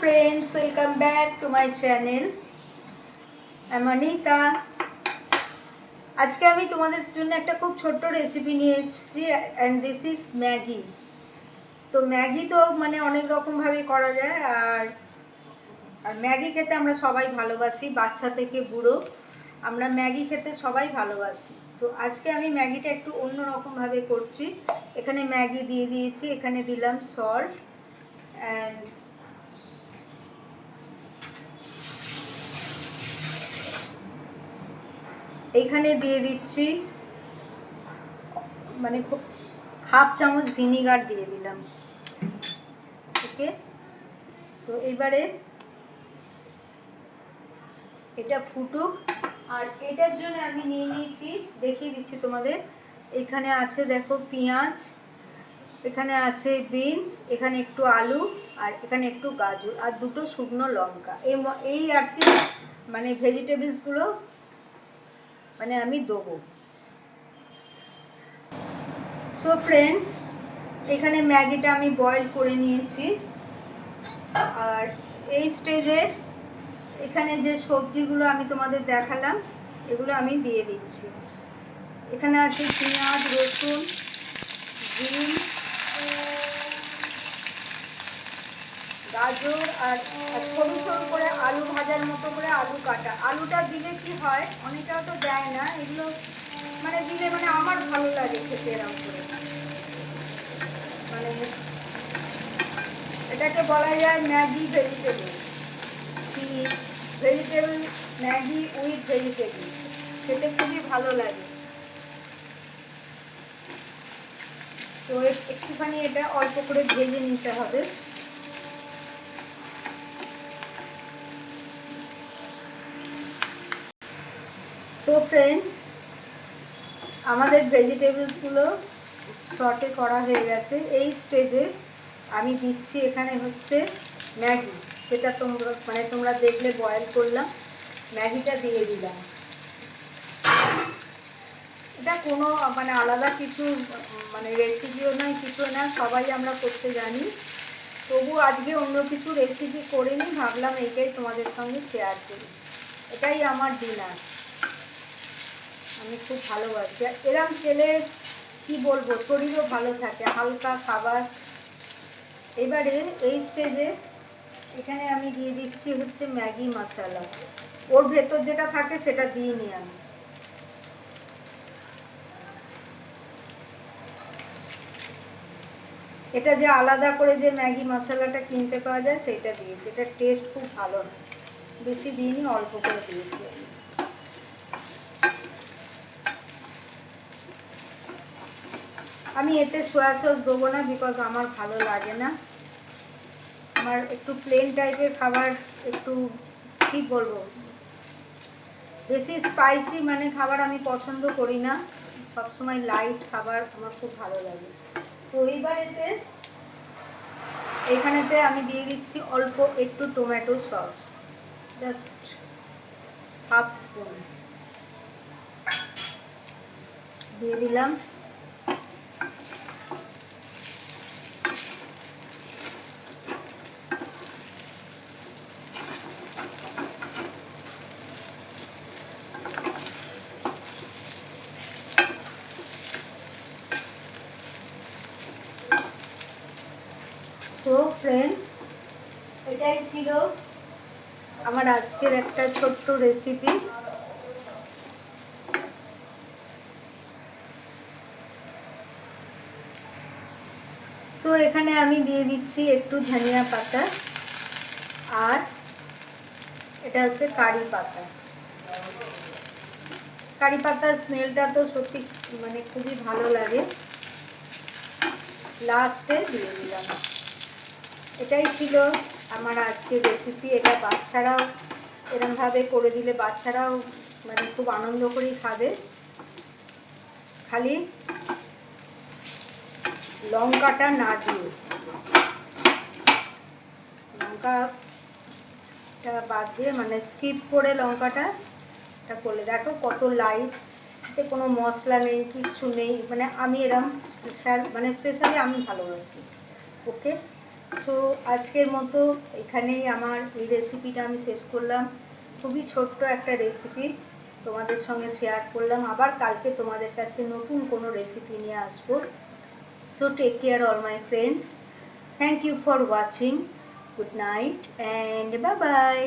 friends, welcome back to my channel. I'm Anita. আজকে আমি তোমাদের জন্য একটা খুব ছোট্ট রেসিপি নিয়ে এসেছি and this is ম্যাগি। তো ম্যাগি তো মানে অনেক রকম ভাবে করা যায় আর ম্যাগি খেতে আমরা সবাই ভালোবাসি, বাচ্চা থেকে বুড়ো আমরা ম্যাগি খেতে সবাই ভালোবাসি। তো আজকে আমি ম্যাগিটা একটু অন্য রকম ভাবে করছি। এখানে ম্যাগি দিয়ে দিয়েছি, এখানে দিলাম সল্ট and এইখানে দিয়ে দিচ্ছি মানে হাফ চামচ ভিনিগার দিয়ে দিলাম। ওকে, তো এবারে এটা ফুটুক। আর এটার জন্য আমি নিয়ে নিয়েছি, দেখিয়ে দিচ্ছি তোমাদের। এখানে আছে দেখো পেঁয়াজ, এখানে আছে বিনস, এখানে একটু আলু আর এখানে একটু গাজর আর দুটো শুকনো লঙ্কা। এই আর কি মানে ভেজিটেবলসগুলো মানে আমি দেবো। সো ফ্রেন্ডস, এখানে ম্যাগিটা আমি বয়েল করে নিয়েছি। আর এই স্টেজে এখানে যে সবজিগুলো আমি তোমাদের দেখালাম এগুলো আমি দিয়ে দিচ্ছি। এখানে আছে পেঁয়াজ, রসুন, বিন, গাজর আর সরু সরু করে আলু ভাজার মতো করে আলু কাটা। আলুটা দিলে কি হয়, অনেকেও তো দেয় না, এগুলো মানে দিলে মানে আমার ভালো লাগে খেতে এরকম করে। মানে এটাকে বলা যায় ম্যাগি ভেজিটেবল, কি ভেজিটেবল ম্যাগি উইথ ভেজিটেবল, খেতে খুবই ভালো লাগে। তো একটুখানি এটা অল্প করে ভেজে নিতে হবে। সো ফ্রেন্ডস, আমাদের ভেজিটেবলসগুলো সর্টে করা হয়ে গেছে। এই স্টেজে আমি দিচ্ছি এখানে হচ্ছে ম্যাগি, যেটা তোমরা দেখলে বয়েল করলাম, ম্যাগিটা দিয়ে দিলাম। এটা কোনো মানে আলাদা কিছু মানে রেসিপিও নয়, কিছু না, সবাই আমরা করতে জানি। তবু আজকে অন্য কিছু রেসিপি করিনি, ভাবলাম এইটাই তোমাদের সঙ্গে শেয়ার করি। এটাই আমার ডিনার, আমি খুব ভালোবাসি। এরম খেলে কি বলবো, শরীরও ভালো থাকে, হালকা খাবার। এবারে এই স্টেজে এখানে আমি দিয়ে দিচ্ছি হচ্ছে ম্যাগি মশলা। ওর ভেতর যেটা থাকে সেটা দিইনি আমি। এটা যে আলাদা করে যে ম্যাগি মশলাটা কিনতে পাওয়া যায় সেটা দিয়েছি। এটার টেস্ট খুব ভালো হয়, বেশি দিইনি, অল্প করে দিয়েছি আমি। আমি এতে সয়া সস দেবো না, বিকজ আমার ভালো লাগে না। আমার একটু প্লেন টাইপের খাবার, একটু কী বলবো, বেশি স্পাইসি মানে খাবার আমি পছন্দ করি না। সবসময় লাইট খাবার আমার খুব ভালো লাগে। তো এইবার এখানেতে আমি দিয়ে দিচ্ছি অল্প একটু tomato sauce, just half spoon দিয়ে দিলাম। সো ফ্রেন্ডস, এটাই ছিল আমার আজকের একটা ছোট্ট রেসিপি। সো এখানে আমি দিয়ে দিচ্ছি একটু ধনিয়া পাতা আর এটা হচ্ছে কারি পাতা। কারি পাতার স্মেলটা তো সত্যি মানে খুবই ভালো লাগে, লাস্টে দিয়ে দিলাম। এটাই ছিল আমার আজকের রেসিপি। এটা বাচ্চারাও এরকমভাবে করে দিলে বাচ্চারাও মানে খুব আনন্দ করেই খাবে। খালি লঙ্কাটা না দিয়ে, লঙ্কাটা বাদ দিয়ে মানে স্কিপ করে লঙ্কাটা করলে দেখো কত লাইট, এতে কোনো মশলা নেই, কিচ্ছু নেই। মানে আমি এরকম স্পেশালি আমি ভালোবাসি। ওকে, সো আজকের মতো এখানেই আমার এই রেসিপিটা আমি শেষ করলাম। খুবই ছোট্ট একটা রেসিপি তোমাদের সঙ্গে শেয়ার করলাম। আবার কালকে তোমাদের কাছে নতুন কোনো রেসিপি নিয়ে আসবো। So take care all my friends. Thank you for watching. Good night and bye by.